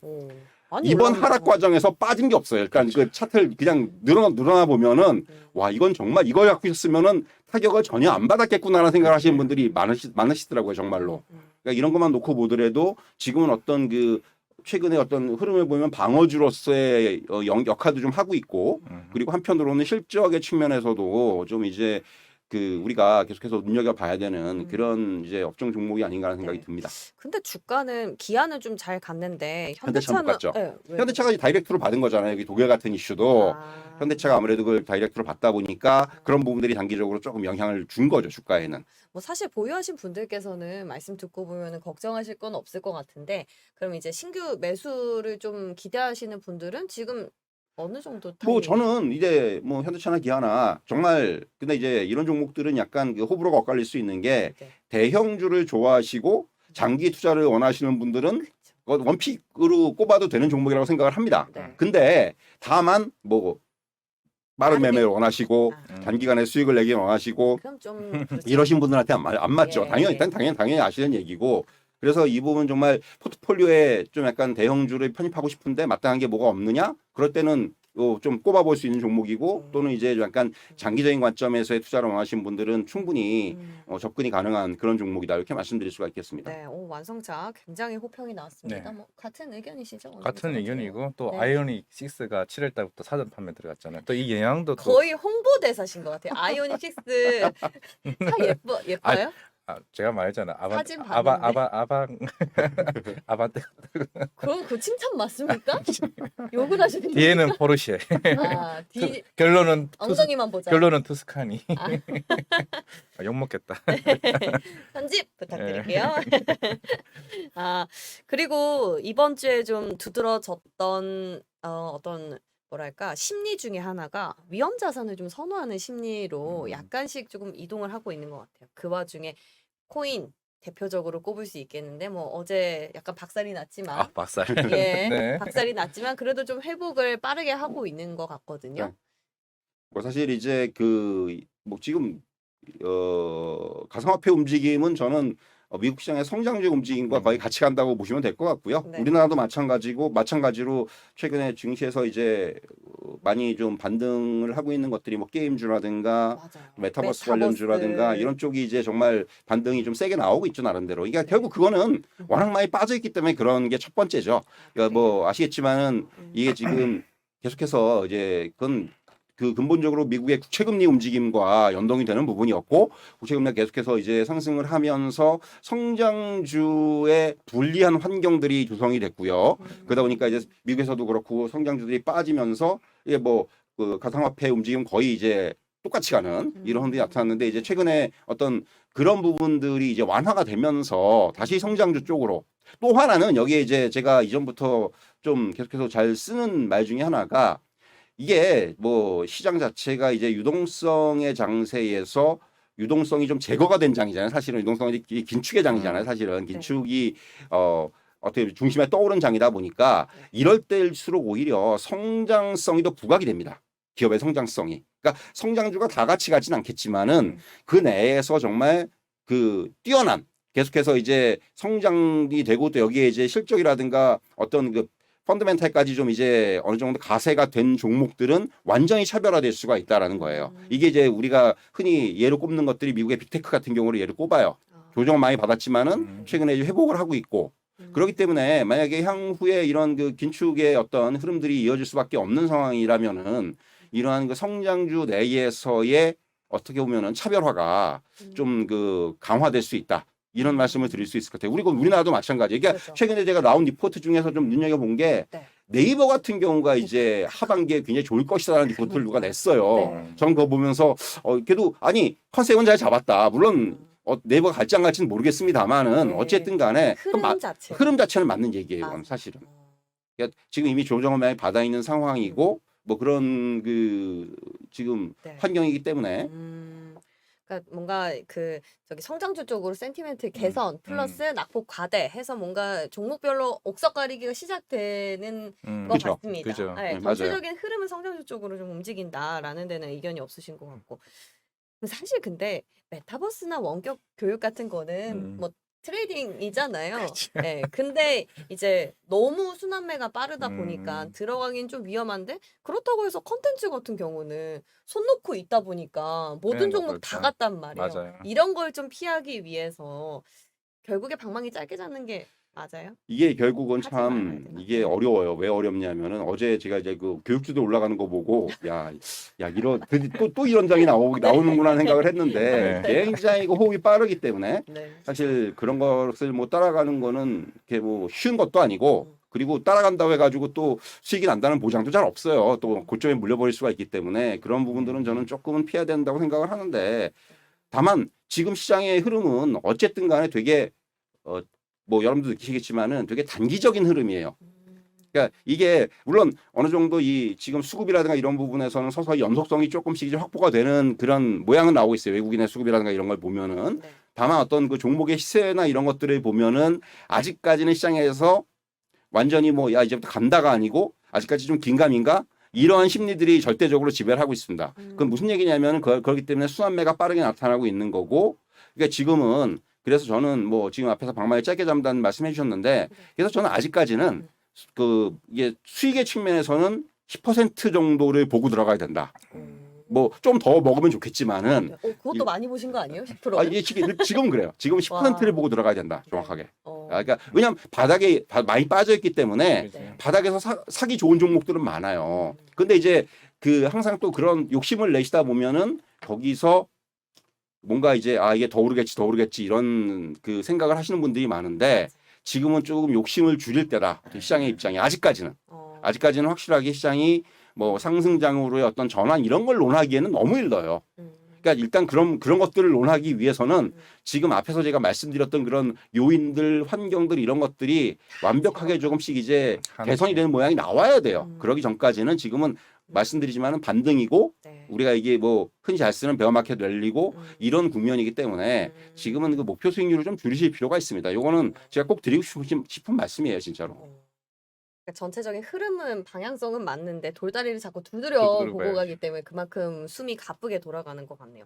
이번 하락 과정에서 빠진 게 없어요. 그러니까 그 차트를 그냥 늘어나 보면은 와 이건 정말 이걸 갖고 있었으면은 타격을 전혀 안 받았겠구나라는 생각을 하시는 분들이 많으시더라고요. 정말로. 그러니까 이런 것만 놓고 보더라도 지금은 어떤 그 최근에 어떤 흐름을 보면 방어주로서의 역할도 좀 하고 있고 그리고 한편으로는 실적의 측면에서도 좀 이제 그 우리가 계속해서 눈여겨봐야 되는 그런 이제 업종 종목이 아닌가 하는 생각이 듭니다. 근데 주가는 기아는 좀 잘 갔는데 현대차는 못 갔죠. 네, 현대차가 다이렉트로 받은 거잖아요. 여기 독일 같은 이슈도 현대차가 아무래도 그걸 다이렉트로 받다 보니까 그런 부분들이 단기적으로 조금 영향을 준 거죠. 주가에는. 뭐 사실 보유하신 분들께서는 말씀 듣고 보면은 걱정하실 건 없을 것 같은데 그럼 이제 신규 매수를 좀 기대하시는 분들은 지금 어느 정도 뭐 타이밍? 저는 이제 뭐 현대차나 기아나 정말 근데 이제 이런 종목들은 약간 그 호불호가 엇갈릴 수 있는 게 네. 대형주를 좋아하시고 장기 투자를 원하시는 분들은 원픽으로 꼽아도 되는 종목이라고 생각을 합니다. 네. 근데 다만 뭐 빠른 빠르게. 매매를 원하시고 단기간에 수익을 내기 원하시고 그럼 좀 그렇죠. 이러신 분들한테 안 맞죠. 예, 당연히 예. 당연히 아시는 얘기고. 그래서 이 부분 정말 포트폴리오에 좀 약간 대형주를 편입하고 싶은데 마땅한 게 뭐가 없느냐? 그럴 때는 좀 꼽아볼 수 있는 종목이고 또는 이제 약간 장기적인 관점에서의 투자를 원하시는 분들은 충분히 접근이 가능한 그런 종목이다 이렇게 말씀드릴 수가 있겠습니다. 네, 완성차 굉장히 호평이 나왔습니다. 네. 뭐 같은 의견이시죠? 같은 의견이고 또 네. 아이오닉 6가 7월 달부터 사전 판매 들어갔잖아요. 또 이 영향도 또 거의 홍보대사신 것 같아요. 아이오닉 6 차 예뻐요? 제가 말했잖아요. 사진 아반떼 그럼 그 칭찬 맞습니까? 욕을 하시는 뒤에는 포르쉐. 결론은 엉덩이만 보자. 결론은 투스카니. 아. 욕 먹겠다. 편집 부탁드릴게요. 그리고 이번 주에 좀 두드러졌던 어떤 뭐랄까 심리 중에 하나가 위험 자산을 좀 선호하는 심리로 약간씩 조금 이동을 하고 있는 것 같아요. 그 와중에 코인, 대표적으로 꼽을 수 있겠는데 뭐 어제 약간 박살이 났지만 아, 박살. 예, 네. 박살이 났지만 그래도 좀 회복을 빠르게 하고 있는 것 같거든요. 네. 뭐 사실 이제 그 뭐 지금 가상화폐 움직임은 저는 미국 시장의 성장주 움직임과 거의 같이 간다고 보시면 될 것 같고요. 네. 우리나라도 마찬가지로 최근에 증시에서 이제 많이 좀 반등을 하고 있는 것들이 뭐 게임주라든가 맞아요. 메타버스 관련주라든가 이런 쪽이 이제 정말 반등이 좀 세게 나오고 있죠, 나름대로. 이게 결국 그거는 워낙 많이 빠져 있기 때문에 그런 게 첫 번째죠. 그러니까 뭐 아시겠지만은 이게 지금 계속해서 이제 그건 그 근본적으로 미국의 국채금리 움직임과 연동이 되는 부분이었고, 국채금리가 계속해서 이제 상승을 하면서 성장주의 불리한 환경들이 조성이 됐고요. 그러다 보니까 이제 미국에서도 그렇고 성장주들이 빠지면서 이게 뭐 그 가상화폐 움직임 거의 이제 똑같이 가는 이런 흐름이 나타났는데, 이제 최근에 어떤 그런 부분들이 이제 완화가 되면서 다시 성장주 쪽으로, 또 하나는 여기에 이제 제가 이전부터 좀 계속해서 잘 쓰는 말 중에 하나가, 이게 뭐 시장 자체가 이제 유동성의 장세에서 유동성이 좀 제거가 된 장이잖아요. 사실은 유동성이 긴축의 장이잖아요. 사실은 긴축이 어떻게 중심에 떠오른 장이다 보니까 이럴 때일수록 오히려 성장성이 더 부각이 됩니다. 기업의 성장성이. 그러니까 성장주가 다 같이 가진 않겠지만은 그 내에서 정말 그 뛰어난, 계속해서 이제 성장이 되고 또 여기에 이제 실적이라든가 어떤 그 펀더멘탈까지 좀 이제 어느 정도 가세가 된 종목들은 완전히 차별화될 수가 있다라는 거예요. 이게 이제 우리가 흔히 예로 꼽는 것들이 미국의 빅테크 같은 경우를 예를 꼽아요. 조정을 많이 받았지만은 최근에 이제 회복을 하고 있고, 그렇기 때문에 만약에 향후에 이런 그 긴축의 어떤 흐름들이 이어질 수밖에 없는 상황이라면은 이러한 그 성장주 내에서의 어떻게 보면은 차별화가 좀 그 강화될 수 있다. 이런 말씀을 드릴 수 있을 것 같아요. 우리나라도 마찬가지. 그러니까 그렇죠. 최근에 제가 나온 리포트 중에서 좀 눈여겨본 게 네. 네이버 같은 경우가 이제 하반기에 굉장히 좋을 것이다라는 리포트를 누가 냈어요. 네. 전 그거 보면서 그래도 아니 컨셉은 잘 잡았다. 물론 네이버가 갈지 안 갈지는 모르겠습니다만은 네. 어쨌든 간에 흐름 자체는 맞는 얘기예요. 맞아요. 그건 사실은. 그러니까 지금 이미 조정을 많이 받아 있는 상황이고 뭐 그런 그 지금 네. 환경이기 때문에 그러니까 뭔가 그 저기 성장주 쪽으로 센티멘트 개선 플러스 낙폭 과대 해서 뭔가 종목별로 옥석 가리기가 시작되는 것 그쵸. 같습니다. 그죠. 네, 네, 맞아요. 전체적인 흐름은 성장주 쪽으로 좀 움직인다라는 데는 의견이 없으신 것 같고, 사실 근데 메타버스나 원격 교육 같은 거는 뭐 트레이딩이잖아요. 네, 근데 이제 너무 순환매가 빠르다 보니까 들어가긴 좀 위험한데, 그렇다고 해서 컨텐츠 같은 경우는 손 놓고 있다 보니까 모든 네, 뭐 종목 다 그렇죠. 갔단 말이에요. 맞아요. 이런 걸 좀 피하기 위해서 결국에 방망이 짧게 잡는 게 맞아요? 이게 결국은 하지 말아야 참 되나? 이게 네. 어려워요. 왜 어렵냐면은 어제 제가 이제 그 교육주도 올라가는 거 보고 야 이런 또 이런 장이 나오는구나 생각을 했는데 네. 굉장히 그 호흡이 빠르기 때문에 네. 사실 그런 것을 뭐 따라가는 거는 이렇게 뭐 쉬운 것도 아니고, 그리고 따라간다고 해가지고 또 수익이 난다는 보장도 잘 없어요. 또 고점에 물려버릴 수가 있기 때문에 그런 부분들은 저는 조금은 피해야 된다고 생각을 하는데, 다만 지금 시장의 흐름은 어쨌든 간에 되게 뭐 여러분도 느끼시겠지만은 되게 단기적인 흐름이에요. 그러니까 이게 물론 어느 정도 이 지금 수급이라든가 이런 부분에서는 서서히 연속성이 조금씩 이제 확보가 되는 그런 모양은 나오고 있어요. 외국인의 수급이라든가 이런 걸 보면은. 네. 다만 어떤 그 종목의 시세나 이런 것들을 보면은 아직까지는 시장에서 완전히 뭐 야 이제부터 간다가 아니고 아직까지 좀 긴가민가 이러한 심리들이 절대적으로 지배를 하고 있습니다. 그건 무슨 얘기냐면은 그렇기 때문에 순환매가 빠르게 나타나고 있는 거고, 그러니까 지금은 그래서 저는 뭐 지금 앞에서 방망이 짧게 잡는다는 말씀해 주셨는데, 그래서 저는 아직까지는 그 이게 수익의 측면에서는 10% 정도를 보고 들어가야 된다. 뭐 좀 더 먹으면 좋겠지만은 그것도 많이 보신 거 아니에요? 10%는? 이게 지금 그래요. 지금 10%를 와. 보고 들어가야 된다. 정확하게. 어. 그러니까 왜냐하면 바닥에 많이 빠져 있기 때문에 네. 바닥에서 사기 좋은 종목들은 많아요. 근데 이제 그 항상 또 그런 욕심을 내시다 보면은 거기서 뭔가 이제 이게 더 오르겠지 이런 그 생각을 하시는 분들이 많은데, 지금은 조금 욕심을 줄일 때다. 시장의 입장이 아직까지는 확실하게 시장이 뭐 상승장으로의 어떤 전환 이런 걸 논하기에는 너무 일러요. 그러니까 일단 그런 것들을 논하기 위해서는 지금 앞에서 제가 말씀드렸던 그런 요인들, 환경들 이런 것들이 완벽하게 조금씩 이제 개선이 되는 모양이 나와야 돼요. 그러기 전까지는 지금은 말씀드리지만은 반등이고 네. 우리가 이게 뭐 흔히 잘 쓰는 베어마켓 랠리고 이런 국면이기 때문에 지금은 그 목표 수익률을 좀 줄이실 필요가 있습니다. 요거는 제가 꼭 드리고 싶은 말씀이에요, 진짜로. 그러니까 전체적인 흐름은 방향성은 맞는데 돌다리를 자꾸 두드려 두드려 보고 봐야지. 가기 때문에 그만큼 숨이 가쁘게 돌아가는 것 같네요.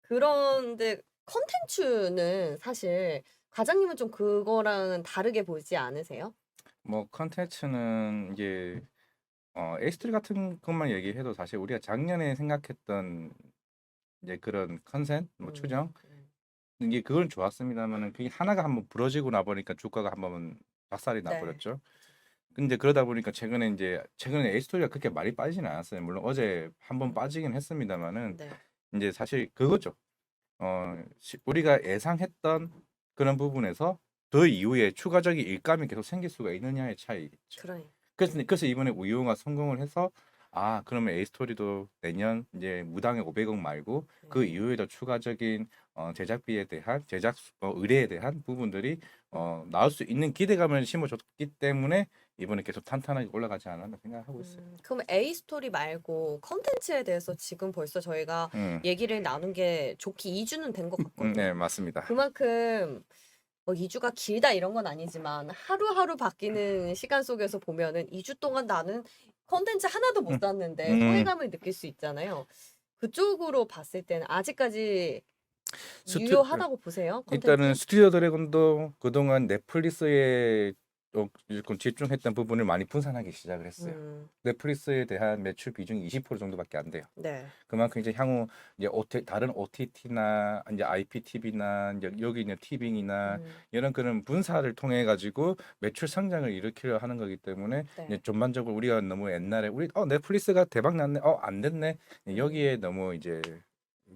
그런데 컨텐츠는 사실 과장님은 좀 그거랑은 다르게 보지 않으세요? 뭐 컨텐츠는 이게 에이스토리 같은 것만 얘기해도 사실 우리가 작년에 생각했던 이제 그런 컨셉, 뭐 추정 이게 그건 좋았습니다만은 그게 하나가 한번 부러지고 나보니까 주가가 한번 박살이 네. 나버렸죠. 근데 그러다 보니까 최근에 에이스토리가 그렇게 많이 빠지지는 않았어요. 물론 어제 한번 빠지긴 했습니다만은 네. 이제 사실 그거죠. 우리가 예상했던 그런 부분에서 그 이후에 추가적인 일감이 계속 생길 수가 있느냐의 차이겠죠. 그러니. 그래서 이번에 우이오가 성공을 해서 그러면 에이스토리도 내년 이제 무당의 500억 말고 그 이후에도 추가적인 제작비에 대한 의뢰에 대한 부분들이 나올 수 있는 기대감을 심어줬기 때문에 이번에 계속 탄탄하게 올라가지 않았나 생각하고 있어요. 그럼 A 스토리 말고 컨텐츠에 대해서 지금 벌써 저희가 얘기를 나눈 게 좋게 2주는 된 것 같거든요. 네, 맞습니다. 그만큼 2주가 길다 이런 건 아니지만 하루하루 바뀌는 시간 속에서 보면은 2주 동안 나는 컨텐츠 하나도 못 샀는데 소외감을 느낄 수 있잖아요. 그쪽으로 봤을 때는 아직까지 유효하다고 보세요? 일단은 컨텐츠? 스튜디오 드래곤도 그동안 넷플릭스에 조금 집중했던 부분을 많이 분산하기 시작을 했어요. 넷플릭스에 대한 매출 비중이 20% 정도밖에 안 돼요. 네. 그만큼 이제 향후 이제 다른 OTT나 이제 IPTV나 이제 여기 있는 티빙이나 이런 그런 분사를 통해 가지고 매출 성장을 일으키려 하는 거기 때문에 네. 이제 전반적으로 우리가 너무 옛날에 우리 넷플릭스가 대박 났네, 안 됐네, 여기에 너무 이제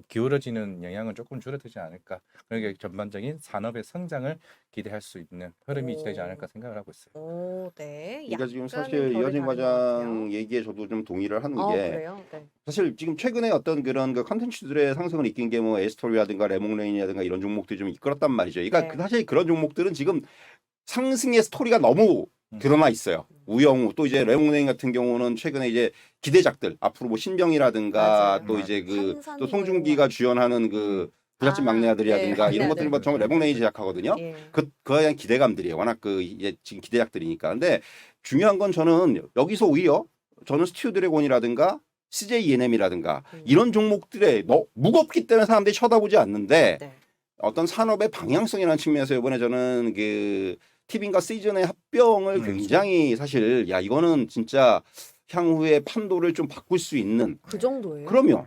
기울어지는 영향은 조금 줄어들지 않을까. 그러니까 전반적인 산업의 성장을 기대할 수 있는 흐름이 되지 않을까 생각을 하고 있어요. 오, 네. 그러니까 지금 약간은 사실 결이 이어진 다른 것 같아요. 과장 얘기에 저도 좀 동의를 하는 게 그래요? 네. 사실 지금 최근에 어떤 그런 그 컨텐츠들의 상승을 이끈 게 뭐 에스토리라든가 레몽레인이라든가 이런 종목들이 좀 이끌었단 말이죠. 그러니까 네. 사실 그런 종목들은 지금 상승의 스토리가 너무 드러나 있어요. 우영우 또 이제 레몽레인 같은 경우는 최근에 이제 기대작들 앞으로 뭐 신병이라든가 맞아요. 또 이제 그 또 산산 송중기가 주연하는 그 부잣집 막내 아들이라든가 네. 이런 것들이 뭐 정말 레몽레인이 제작하거든요. 예. 그거에 대한 기대감들이에요. 워낙 그 이제 지금 기대작들이니까. 근데 중요한 건 저는 여기서 오히려 저는 스튜 드래곤이라든가 CJ ENM이라든가 이런 종목들에 무겁기 때문에 사람들이 쳐다보지 않는데 네. 어떤 산업의 방향성이라는 측면에서 이번에 저는 그 티빙과 시즌의 합병을 굉장히 사실 이거는 진짜 향후에 판도를 좀 바꿀 수 있는 그 정도예요? 그럼요.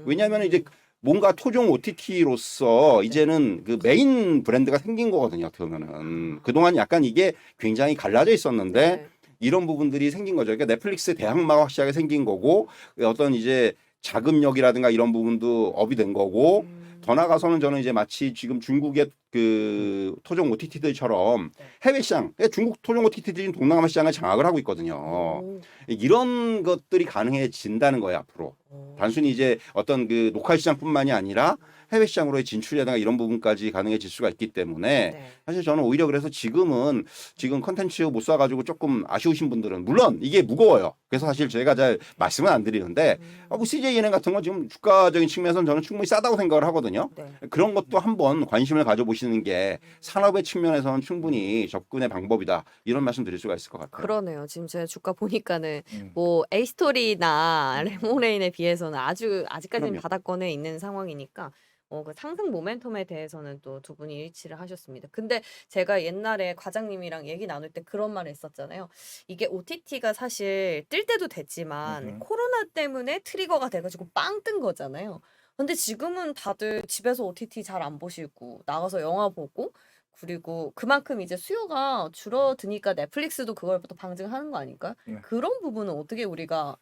왜냐하면 이제 뭔가 토종 OTT로서 이제는 그 메인 브랜드가 생긴 거거든요. 어떻게 보면은 그동안 약간 이게 굉장히 갈라져 있었는데 네. 이런 부분들이 생긴 거죠. 그러니까 넷플릭스의 대항마가 확실하게 생긴 거고 어떤 이제 자금력이라든가 이런 부분도 업이 된 거고 더 나아가서는 저는 이제 마치 지금 중국의 그 토종 OTT들처럼 해외 시장, 중국 토종 OTT들이 동남아 시장을 장악을 하고 있거든요. 이런 것들이 가능해진다는 거예요, 앞으로. 단순히 이제 어떤 그 로컬 시장뿐만이 아니라 해외 시장으로의 진출이라든가 이런 부분까지 가능해질 수가 있기 때문에 네. 사실 저는 오히려 그래서 지금 컨텐츠 못 사가지고 조금 아쉬우신 분들은 물론 이게 무거워요. 그래서 사실 제가 잘 말씀은 안 드리는데 뭐 CJ은행 같은 건 지금 주가적인 측면에서는 저는 충분히 싸다고 생각을 하거든요. 네. 그런 것도 한번 관심을 가져보시는 게 산업의 측면에서는 충분히 접근의 방법이다. 이런 말씀 드릴 수가 있을 것 같아요. 그러네요. 지금 제가 주가 보니까는 뭐 에이스토리나 레몬레인에 비해서는 아직까지는 그럼요. 바닥권에 있는 상황이니까 그 상승 모멘텀에 대해서는 또 두 분이 일치를 하셨습니다. 근데 제가 옛날에 과장님이랑 얘기 나눌 때 그런 말을 했었잖아요. 이게 OTT가 사실 뜰 때도 됐지만 코로나 때문에 트리거가 돼가지고 빵 뜬 거잖아요. 근데 지금은 다들 집에서 OTT 잘 안 보시고 나가서 영화 보고 그리고 그만큼 이제 수요가 줄어드니까 넷플릭스도 그걸 또 방증하는 거 아닐까요? 네. 그런 부분은 어떻게 우리가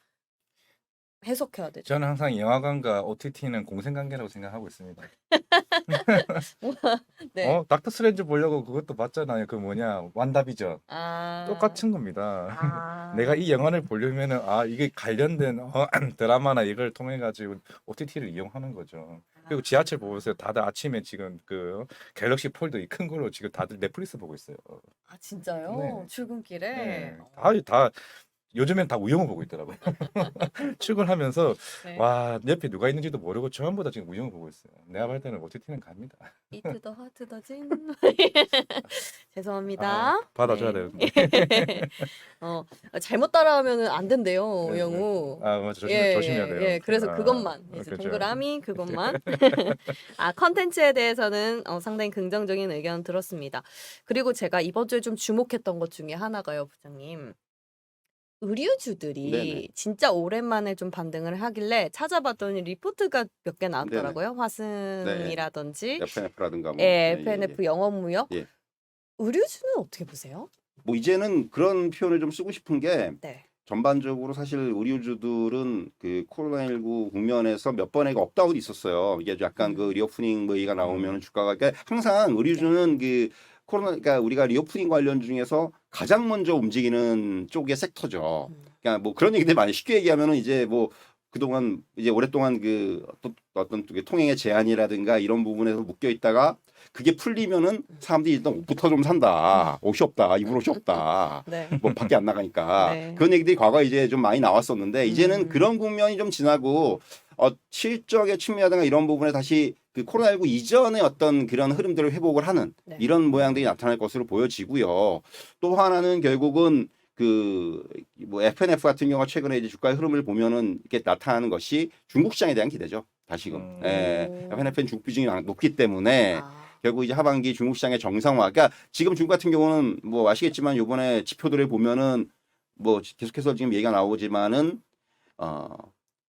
해석해야 되죠? 저는 항상 영화관과 OTT는 공생관계라고 생각하고 있습니다. 네. 닥터 스트레인지 보려고 그것도 봤잖아요. 그 뭐냐, 완다비전. 아. 똑같은 겁니다. 아. 내가 이 영화를 보려면은 이게 관련된 드라마나 이걸 통해 가지고 OTT를 이용하는 거죠. 그리고 지하철 보세요. 다들 아침에 지금 그 갤럭시 폴드 이 큰 걸로 지금 다들 넷플릭스 보고 있어요. 아 진짜요? 네. 출근길에? 네. 다 요즘엔 다 우영우 보고 있더라고요. 출근하면서 네. 와 옆에 누가 있는지도 모르고 전부 다 지금 우영우 보고 있어요. 내가 볼 때는 OTT는 갑니다. 이트 더 하트 더 진. 죄송합니다. 아, 받아줘야 네. 되는데. 잘못 따라하면은 안 된대요, 네, 영우. 아 맞아 조심해야 돼요. 예, 그래서 아, 그것만 이제 그렇죠. 동그라미 그것만. 컨텐츠에 대해서는 상당히 긍정적인 의견 들었습니다. 그리고 제가 이번 주에 좀 주목했던 것 중에 하나가요, 부장님. 의류주들이 네네. 진짜 오랜만에 좀 반등을 하길래 찾아봤더니 리포트가 몇 개 나왔더라고요. 화승이라든지, FNF라든가 뭐. 예, FNF 영업무역. 예. 의류주는 어떻게 보세요? 뭐 이제는 그런 표현을 좀 쓰고 싶은 게 네. 전반적으로 사실 의류주들은 그 코로나19 국면에서 몇 번의 업다운이 있었어요. 이게 약간 그 리오프닝 뭐 얘기가 나오면 주가가 그러니까 항상 의류주는 그 코로나 그러니까 우리가 리오프닝 관련 중에서 가장 먼저 움직이는 쪽의 섹터죠. 그러니까 뭐 그런 얘기들 많이 쉽게 얘기하면은 이제 뭐 그동안 이제 오랫동안 그 어떤 통행의 제한이라든가 이런 부분에서 묶여 있다가 그게 풀리면은 사람들이 일단 옷부터 좀 산다. 옷이 없다. 입을 옷이 없다. 네. 뭐 밖에 안 나가니까 네. 그런 얘기들이 과거에 이제 좀 많이 나왔었는데 이제는 그런 국면이 좀 지나고 실적의 측면이라든가 이런 부분에 다시 그 코로나19 이전의 어떤 그런 흐름들을 회복을 하는 네. 이런 모양들이 나타날 것으로 보여지고요. 또 하나는 결국은 그 뭐 FNF 같은 경우가 최근에 이제 주가의 흐름을 보면은 이렇게 나타나는 것이 중국 시장에 대한 기대죠. 다시금. 예. FNF는 중국 비중이 높기 때문에 결국 이제 하반기 중국 시장의 정상화. 그러니까 지금 중국 같은 경우는 뭐 아시겠지만 요번에 지표들을 보면은 뭐 계속해서 지금 얘기가 나오지만은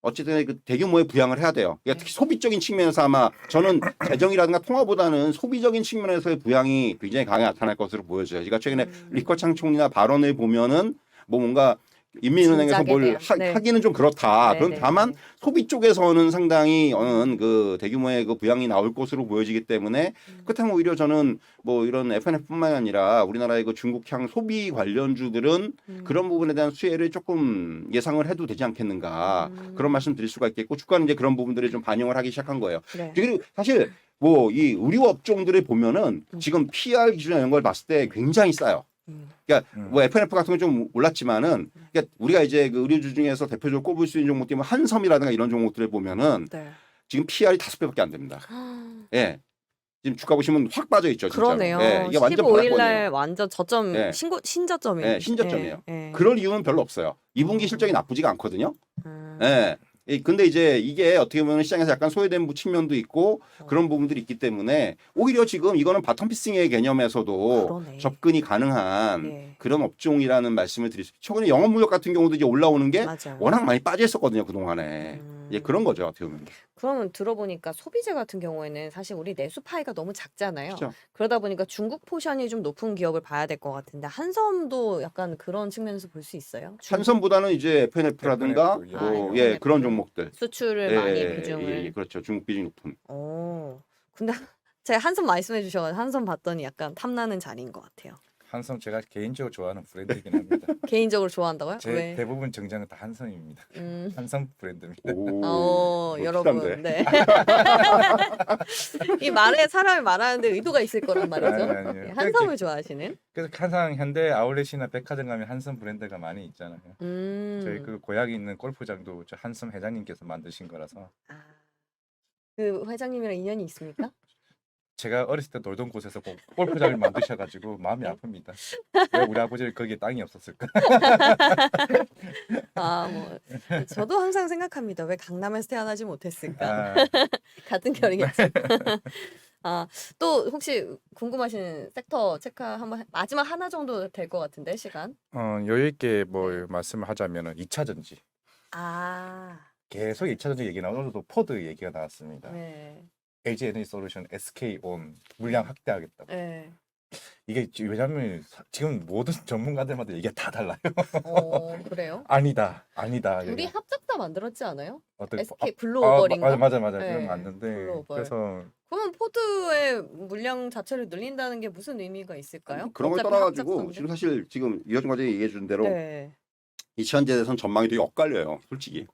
어쨌든 그 대규모의 부양을 해야 돼요. 그러니까 특히 소비적인 측면에서 아마 저는 재정이라든가 통화보다는 소비적인 측면에서의 부양이 굉장히 강하게 나타날 것으로 보여져요. 제가 최근에 리커창 총리나 발언을 보면은 뭐 뭔가 인민은행에서 뭘 하기는 좀 그렇다. 네, 그럼 네, 다만 네. 소비 쪽에서는 상당히 어느 그 대규모의 그 부양이 나올 것으로 보여지기 때문에 그렇다면 오히려 저는 뭐 이런 FNF뿐만 아니라 우리나라의 그 중국향 소비 관련주들은 그런 부분에 대한 수혜를 조금 예상을 해도 되지 않겠는가 그런 말씀 드릴 수가 있겠고 주가는 이제 그런 부분들이 좀 반영을 하기 시작한 거예요. 네. 그리고 사실 뭐 이 의류 업종들을 보면은 지금 PR 기준이나 이런 걸 봤을 때 굉장히 싸요. 그러니까 뭐 FNF 같은 건 좀 올랐지만은 그러니까 우리가 이제 그 의류주 중에서 대표적으로 꼽을 수 있는 종목들이 뭐 한섬이라든가 이런 종목들을 보면은 네. 지금 PR이 5배밖에 안 됩니다. 예. 지금 주가 보시면 확 빠져 있죠, 진짜로. 그러네요. 예. 이게 완전 15일 날 바닥권이에요. 완전 저점 예. 신저점이에요. 예, 신저점이에요. 예. 그럴 이유는 별로 없어요. 2분기 실적이 나쁘지가 않거든요. 예. 근데 이제 이게 어떻게 보면 시장에서 약간 소외된 측면도 있고 그런 부분들이 있기 때문에 오히려 지금 이거는 바텀 피싱의 개념에서도 그러네. 접근이 가능한 예. 그런 업종이라는 말씀을 드릴 수 있어요. 최근에 영업무역 같은 경우도 이제 올라오는 게 맞아요. 워낙 많이 빠져 있었거든요, 그동안에. 예, 그런 거죠, 어떻게 보면. 그러면 들어보니까 소비재 같은 경우에는 사실 우리 내수 파이가 너무 작잖아요. 그렇죠. 그러다 보니까 중국 포션이 좀 높은 기업을 봐야 될 것 같은데 한섬도 약간 그런 측면에서 볼 수 있어요? 중국 한섬보다는 이제 FNF라든가 FNF, 뭐, FNF. 그런 종목들. 수출을 많이 비중을. 그렇죠. 중국 비중이 높은. 근데 제가 한섬 말씀해 주셔가지고 한섬 봤더니 약간 탐나는 자리인 것 같아요. 한섬 제가 개인적으로 좋아하는 브랜드이긴 합니다. 개인적으로 좋아한다고요? 제 왜? 대부분 정장은 다 한섬입니다. 한섬 브랜드입니다. 오, 여러분, 비싼데. 네. 이 말에 사람이 말하는데 의도가 있을 거란 말이죠. 아니요. 네, 한섬을 좋아하시는? 그래서 항상 현대 아울렛이나 백화점 가면 한섬 브랜드가 많이 있잖아요. 저희 그 고향에 있는 골프장도 저 한섬 회장님께서 만드신 거라서 그 회장님이랑 인연이 있습니까? 제가 어렸을 때 놀던 곳에서 골프장을 만드셔가지고 마음이 아픕니다. 왜 우리 아버지는 거기에 땅이 없었을까? 저도 항상 생각합니다. 왜 강남에서 태어나지 못했을까? 아, 같은 결이겠죠. 또 혹시 궁금하신 섹터 체크 한번 마지막 하나 정도 될 것 같은데 시간? 여유 있게 뭐 말씀을 하자면은 2차 전지. 계속 2차 전지 얘기 나오는데도 포드 얘기가 나왔습니다. 네. LG 에너지 솔루션, SK온 물량 확대하겠다고. 네. 이게 왜냐면 지금 모든 전문가들마다 얘기가 다 달라요. 그래요? 아니다. 우리 합작사 만들었지 않아요? 어떤 SK 블루오버인가? 맞아. 네, 그런 거 맞는데. 블루오버. 그래서 그러면 포드의 물량 자체를 늘린다는 게 무슨 의미가 있을까요? 그런 걸 어차피 떠나가지고 합작사인데. 지금 사실 지금 이효준 과장이 얘기해 준 대로 네. 2000년대에선 전망이 되게 엇갈려요, 솔직히.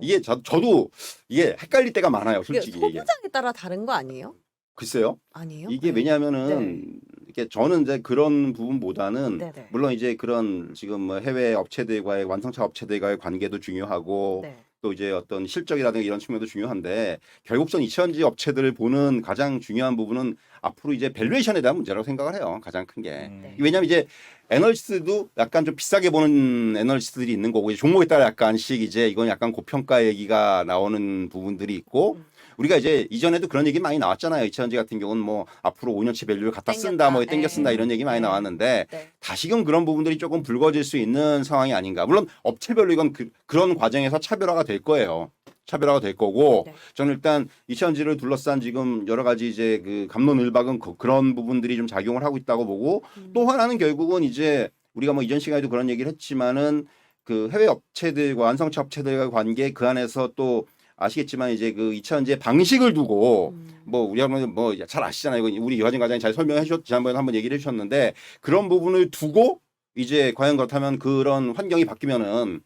이게 저도 이게 헷갈릴 때가 많아요, 이게 솔직히. 이게. 소부장에 따라 다른 거 아니에요? 글쎄요. 아니에요? 이게 네. 왜냐하면은 이게 저는 이제 그런 부분보다는 네네. 물론 이제 그런 지금 뭐 해외 업체들과의 완성차 업체들과의 관계도 중요하고 네. 또 이제 어떤 실적이라든가 이런 측면도 중요한데 결국선 이천지 업체들을 보는 가장 중요한 부분은 앞으로 이제 밸류에이션에 대한 문제라고 생각을 해요. 가장 큰 게. 네. 왜냐하면 이제 애널리스트도 약간 좀 비싸게 보는 애널리스트들이 있는 거고 이제 종목에 따라 약간씩 이제 이건 약간 고평가 얘기가 나오는 부분들이 있고 우리가 이제 이전에도 그런 얘기 많이 나왔잖아요. 이천지 같은 경우는 뭐 앞으로 5년치 밸류를 갖다 쓴다, 뭐 땡겨 쓴다 이런 얘기 많이 네. 나왔는데 네. 다시금 그런 부분들이 조금 불거질 수 있는 상황이 아닌가. 물론 업체별로 이건 그런 과정에서 차별화가 될 거예요. 차별화가 될 거고 네. 저는 일단 이천지를 둘러싼 지금 여러 가지 이제 그 갑론을박은 그런 부분들이 좀 작용을 하고 있다고 보고 또 하나는 결국은 이제 우리가 뭐 이전 시간에도 그런 얘기를 했지만은 그 해외 업체들과 완성차 업체들과의 관계 그 안에서 또 아시겠지만 이제 그 이천지의 방식을 두고 뭐 우리가 뭐 잘 아시잖아요. 이거 우리 유하진 과장이 잘 설명해 주셨 지난번에 한번 얘기를 해주셨는데 그런 부분을 두고 이제 과연 그렇다면 그런 환경이 바뀌면은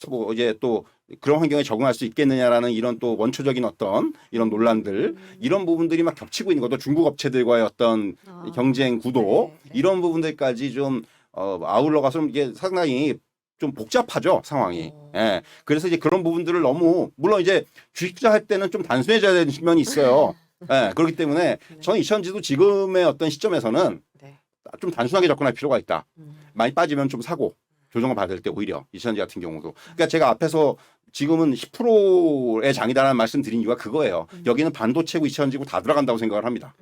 뭐 이제 또 그런 환경에 적응할 수 있겠느냐라는 이런 또 원초적인 어떤 이런 논란들 이런 부분들이 막 겹치고 있는 것도 중국 업체들과의 어떤 경쟁 구도 네, 네. 이런 부분들까지 좀 아울러 가서 이게 상당히 좀 복잡하죠 상황이. 예. 그래서 이제 그런 부분들을 너무 물론 이제 주식 투자할 때는 좀 단순해져야 되는 측면이 있어요. 예. 그렇기 때문에 저는 이천지도 지금의 어떤 시점에서는 네. 좀 단순하게 접근할 필요가 있다. 음. 많이 빠지면 좀 사고 조정을 받을 때 오히려 이천지 같은 경우도. 그러니까 제가 앞에서 지금은 10%의 장이다라는 말씀 드린 이유가 그거예요. 여기는 반도체고 이천지고 다 들어간다고 생각을 합니다.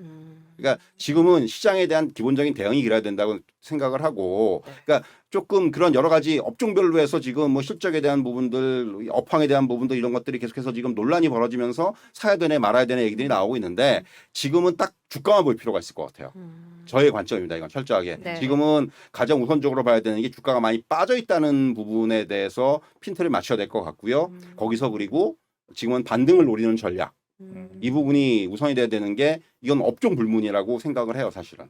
그러니까 지금은 시장에 대한 기본적인 대응이 일어야 된다고 생각을 하고 그러니까 조금 그런 여러 가지 업종별로 해서 지금 뭐 실적에 대한 부분들 업황에 대한 부분들 이런 것들이 계속해서 지금 논란이 벌어지면서 사야 되네 말아야 되네 얘기들이 나오고 있는데 지금은 딱 주가만 볼 필요가 있을 것 같아요. 저의 관점입니다. 이건 철저하게. 네. 지금은 가장 우선적으로 봐야 되는 게 주가가 많이 빠져 있다는 부분에 대해서 핀트를 맞춰야 될 것 같고요. 거기서 그리고 지금은 반등을 노리는 전략. 이 부분이 우선이 돼야 되는 게 이건 업종 불문이라고 생각을 해요, 사실은.